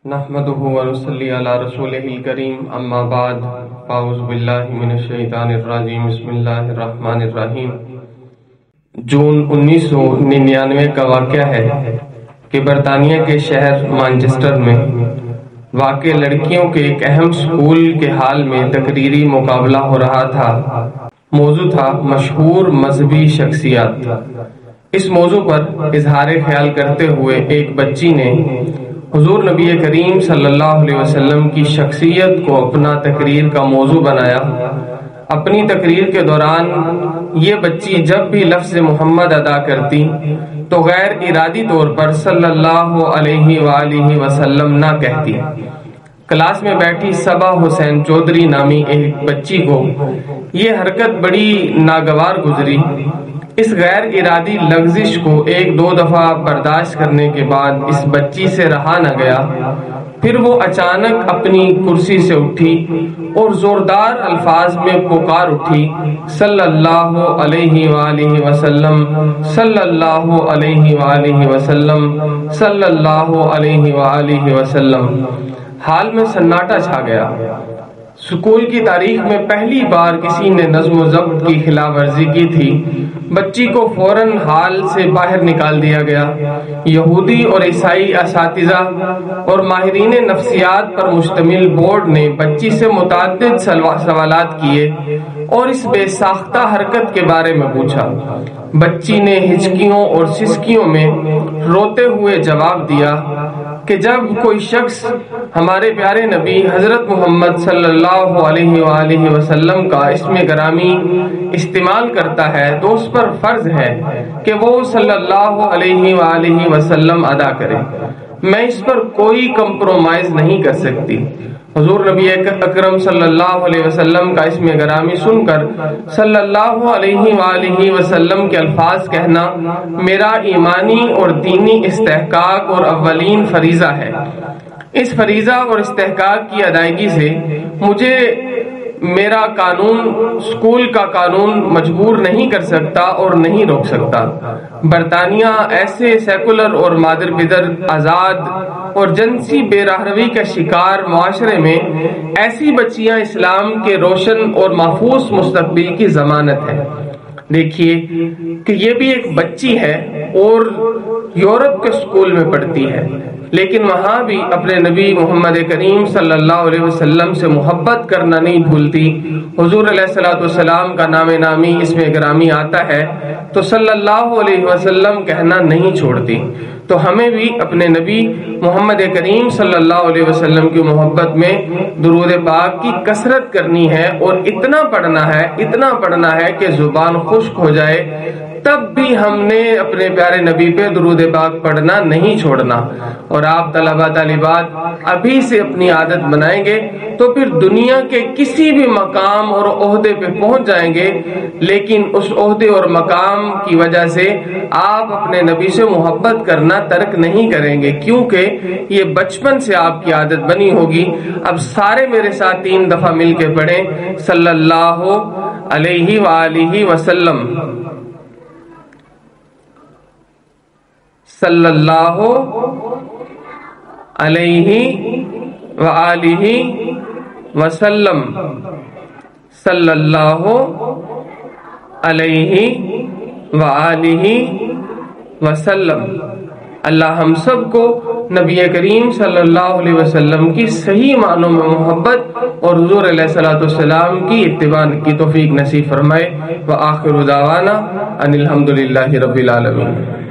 نحمده ونصلي على رسوله الكريم اما بعد اعوذ باللہ من الشیطان الرجیم بسم اللہ الرحمن الرحیم۔ جون 1999 کا واقعہ ہے کہ برطانیہ کے شہر مانچسٹر میں واقع لڑکیوں کے ایک اہم سکول کے حال میں تقریری مقابلہ ہو رہا تھا۔ موضوع تھا مشہور مذہبی شخصیات۔ اس موضوع پر اظہار خیال کرتے ہوئے ایک بچی نے حضور نبی کریم صلی اللہ علیہ وسلم کی شخصیت کو اپنا تقریر کا موضوع بنایا۔ اپنی تقریر کے دوران یہ بچی جب بھی لفظ محمد ادا کرتی تو غیر ارادی طور پر صلی اللہ علیہ وآلہ وسلم نہ کہتی۔ کلاس میں بیٹھی صبا حسین چودھری نامی ایک بچی کو یہ حرکت بڑی ناگوار گزری۔ اس غیر ارادی لغزش کو ایک دو دفعہ برداشت کرنے کے بعد اس بچی سے رہا نہ گیا۔ پھر وہ اچانک اپنی کرسی سے اٹھی اور زوردار الفاظ میں پکار اٹھی، صلی اللہ علیہ وآلہ وسلم، صلی اللہ علیہ وآلہ وسلم، صلی اللہ علیہ وآلہ وسلم۔ حال میں سناٹا چھا گیا۔ سکول کی تاریخ میں پہلی بار کسی نے نظم و ضبط کی خلاف ورزی کی تھی۔ بچی کو فوراً حال سے باہر نکال دیا گیا۔ یہودی اور عیسائی اساتذہ اور ماہرین نفسیات پر مشتمل بورڈ نے بچی سے متعدد سوالات کیے اور اس بے ساختہ حرکت کے بارے میں پوچھا۔ بچی نے ہچکیوں اور سسکیوں میں روتے ہوئے جواب دیا کہ جب کوئی شخص ہمارے پیارے نبی حضرت محمد صلی اللہ علیہ وآلہ وسلم کا اسم گرامی استعمال کرتا ہے تو اس پر فرض ہے کہ وہ صلی اللہ علیہ وآلہ وسلم ادا کرے۔ میں اس پر کوئی کمپرومائز نہیں کر سکتی۔ حضور نبی اکرم صلی اللہ علیہ وسلم کا اسم گرامی سن کر صلی اللہ علیہ وآلہ وسلم کے الفاظ کہنا میرا ایمانی اور دینی استحقاق اور اولین فریضہ ہے۔ اس فریضہ اور استحقاق کی ادائیگی سے مجھے میرا قانون، سکول کا قانون مجبور نہیں کر سکتا اور نہیں روک سکتا۔ برطانیہ ایسے سیکولر اور مادر پدر آزاد اور جنسی بے راہروی کا شکار معاشرے میں ایسی بچیاں اسلام کے روشن اور محفوظ مستقبل کی ضمانت ہے۔ دیکھیے کہ یہ بھی ایک بچی ہے اور یورپ کے سکول میں پڑھتی ہے، لیکن وہاں بھی اپنے نبی محمد کریم صلی اللہ علیہ وسلم سے محبت کرنا نہیں بھولتی۔ حضور علیہ الصلوۃ والسلام کا نام نامی اسم گرامی آتا ہے تو صلی اللہ علیہ وسلم کہنا نہیں چھوڑتی۔ تو ہمیں بھی اپنے نبی محمد کریم صلی اللہ علیہ وسلم کی محبت میں درود پاک کی کثرت کرنی ہے اور اتنا پڑھنا ہے کہ زبان خشک ہو جائے، تب بھی ہم نے اپنے پیارے نبی پہ درود پاک پڑھنا نہیں چھوڑنا۔ اور آپ طلبہ طالبات ابھی سے اپنی عادت بنائیں گے تو پھر دنیا کے کسی بھی مقام اور عہدے پہ پہنچ جائیں گے، لیکن اس عہدے اور مقام کی وجہ سے آپ اپنے نبی سے محبت کرنا ترک نہیں کریں گے، کیونکہ یہ بچپن سے آپ کی عادت بنی ہوگی۔ اب سارے میرے ساتھ 3 دفعہ مل کے پڑھیں، صلی اللہ علیہ وآلہ وسلم، صلی اللہ علیہ وآلہ وسلم، صلی اللہ علیہ وآلہ وسلم۔ اللہ ہم سب کو نبی کریم صلی اللہ علیہ وسلم کی صحیح معنوں میں محبت اور حضور علیہ الصلوۃ والسلام کی اتباع کی توفیق نصیب فرمائے۔ وآخر دعوانا ان الحمد للہ رب العالمین۔